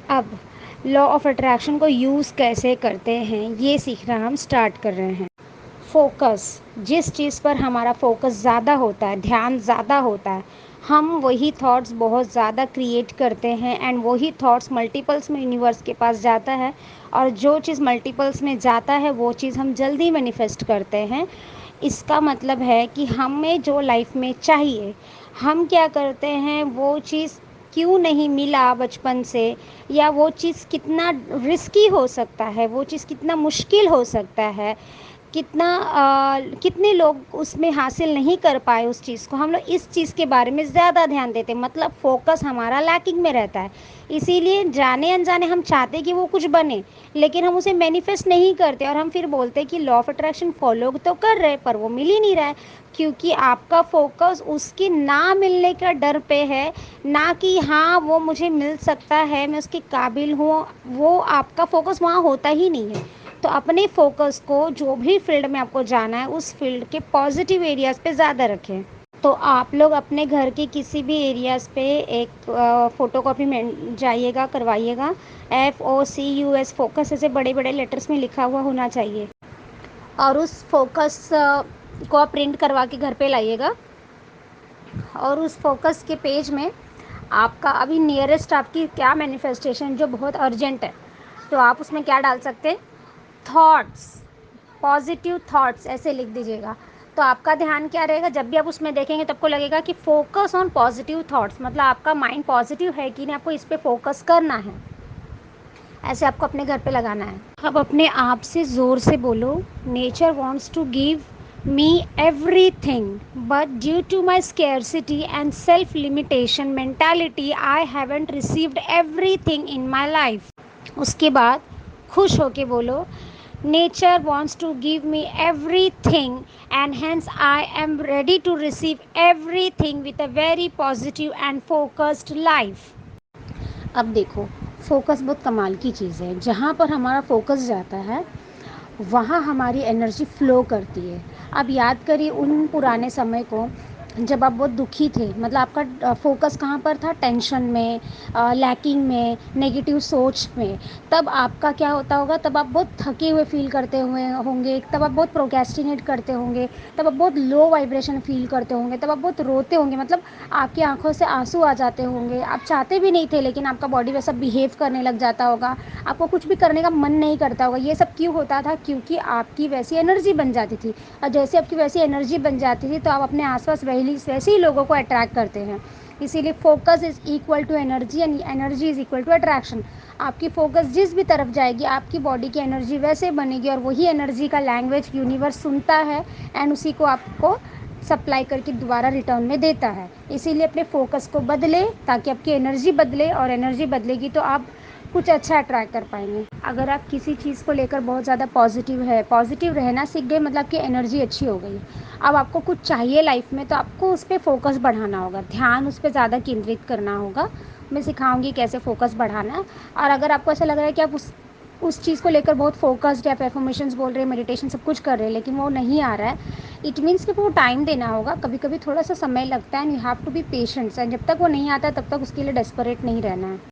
अब law of attraction को use कैसे करते हैं ये सीखना हम स्टार्ट कर रहे हैं। फोकस, जिस चीज़ पर हमारा फोकस ज़्यादा होता है, ध्यान ज़्यादा होता है, हम वही थॉट्स बहुत ज़्यादा क्रिएट करते हैं एंड वही थॉट्स मल्टीपल्स में यूनिवर्स के पास जाता है। और जो चीज़ मल्टीपल्स में जाता है वो चीज़ हम जल्दी मैनिफेस्ट करते हैं। इसका मतलब है कि हमें जो लाइफ में चाहिए, हम क्या करते हैं वो चीज़ क्यों नहीं मिला बचपन से, या वो चीज़ कितना रिस्की हो सकता है, वो चीज़ कितना मुश्किल हो सकता है, कितने लोग उसमें हासिल नहीं कर पाए उस चीज़ को, हम लोग इस चीज़ के बारे में ज़्यादा ध्यान देते हैं। मतलब फोकस हमारा लैकिंग में रहता है। इसीलिए जाने अनजाने हम चाहते कि वो कुछ बने, लेकिन हम उसे मैनिफेस्ट नहीं करते और हम फिर बोलते हैं कि लॉ ऑफ अट्रैक्शन फॉलो तो कर रहे पर वो मिल ही नहीं रहा है, क्योंकि आपका फोकस उसकी ना मिलने का डर पे है, ना कि हाँ वो मुझे मिल सकता है, मैं उसके काबिल हूँ। वो आपका फोकस वहाँ होता ही नहीं है। तो अपने फोकस को जो भी फील्ड में आपको जाना है उस फील्ड के पॉजिटिव एरियाज़ पे ज़्यादा रखें। तो आप लोग अपने घर के किसी भी एरियाज़ पे एक फ़ोटोकॉपी में जाइएगा, करवाइएगा। FOCUS, फोकस ऐसे बड़े बड़े लेटर्स में लिखा हुआ होना चाहिए। और उस फोकस को आप प्रिंट करवा के घर पे लाइएगा। और उस फोकस के पेज में आपका अभी नियरेस्ट आपकी क्या मैनिफेस्टेशन जो बहुत अर्जेंट है, तो आप उसमें क्या डाल सकते हैं, थॉट्स, पॉजिटिव थॉट्स ऐसे लिख दीजिएगा। तो आपका ध्यान क्या रहेगा, जब भी आप उसमें देखेंगे तो आपको लगेगा कि फोकस ऑन पॉजिटिव थॉट्स, मतलब आपका माइंड पॉजिटिव है कि नहीं, आपको इस पर फोकस करना है। ऐसे आपको अपने घर पे लगाना है। अब अपने आप से ज़ोर से बोलो, nature wants to give me everything, but due to my scarcity and self limitation mentality I haven't received everything in my life. उसके बाद खुश होके बोलो, nature wants to give me everything and hence I am ready to receive everything with a very positive and focused life. अब देखो, focus बहुत कमाल की चीज़ है। जहाँ पर हमारा फोकस जाता है वहाँ हमारी एनर्जी फ़्लो करती है। अब याद करिए उन पुराने समय को जब आप बहुत दुखी थे, मतलब आपका फ़ोकस कहाँ पर था, टेंशन में, लैकिंग में, नेगेटिव सोच में। तब आपका क्या होता होगा, तब आप बहुत थके हुए फ़ील करते हुए होंगे, तब आप बहुत प्रोक्रेस्टिनेट करते होंगे, तब आप बहुत लो वाइब्रेशन फ़ील करते होंगे, तब आप बहुत रोते होंगे, मतलब आपकी आंखों से आंसू आ जाते होंगे। आप चाहते भी नहीं थे लेकिन आपका बॉडी वैसा बिहेव करने लग जाता होगा, आपको कुछ भी करने का मन नहीं करता होगा। ये सब क्यों होता था, क्योंकि आपकी वैसी एनर्जी बन जाती थी। और जैसे आपकी वैसी एनर्जी बन जाती थी तो आप अपने आसपास वैसे ही लोगों को अट्रैक्ट करते हैं। इसीलिए focus is equal to energy and energy is equal to attraction. आपकी फोकस जिस भी तरफ जाएगी आपकी बॉडी की एनर्जी वैसे बनेगी, और वही एनर्जी का लैंग्वेज यूनिवर्स सुनता है एंड उसी को आपको सप्लाई करके दोबारा रिटर्न में देता है। इसीलिए अपने फोकस को बदले ताकि आपकी एनर्जी बदले, और एनर्जी बदलेगी तो आप कुछ अच्छा अट्रैक्ट कर पाएंगे। अगर आप किसी चीज़ को लेकर बहुत ज़्यादा पॉजिटिव रहना सीख गए, मतलब कि एनर्जी अच्छी हो गई। अब आपको कुछ चाहिए लाइफ में तो आपको उस पर फोकस बढ़ाना होगा, ध्यान उस पर ज़्यादा केंद्रित करना होगा। मैं सिखाऊंगी कैसे फोकस बढ़ाना है। और अगर आपको ऐसा लग रहा है कि आप उस चीज़ को लेकर बहुत फोकस्ड या एफर्मेशंस बोल रहे हैं, मेडिटेशन सब कुछ कर रहे हैं, लेकिन वो नहीं आ रहा है, इट मीन्स कि वो टाइम देना होगा। कभी कभी थोड़ा सा समय लगता है and you have to be patient, and जब तक वो नहीं आता तब तक उसके लिए डेस्परेट नहीं रहना है।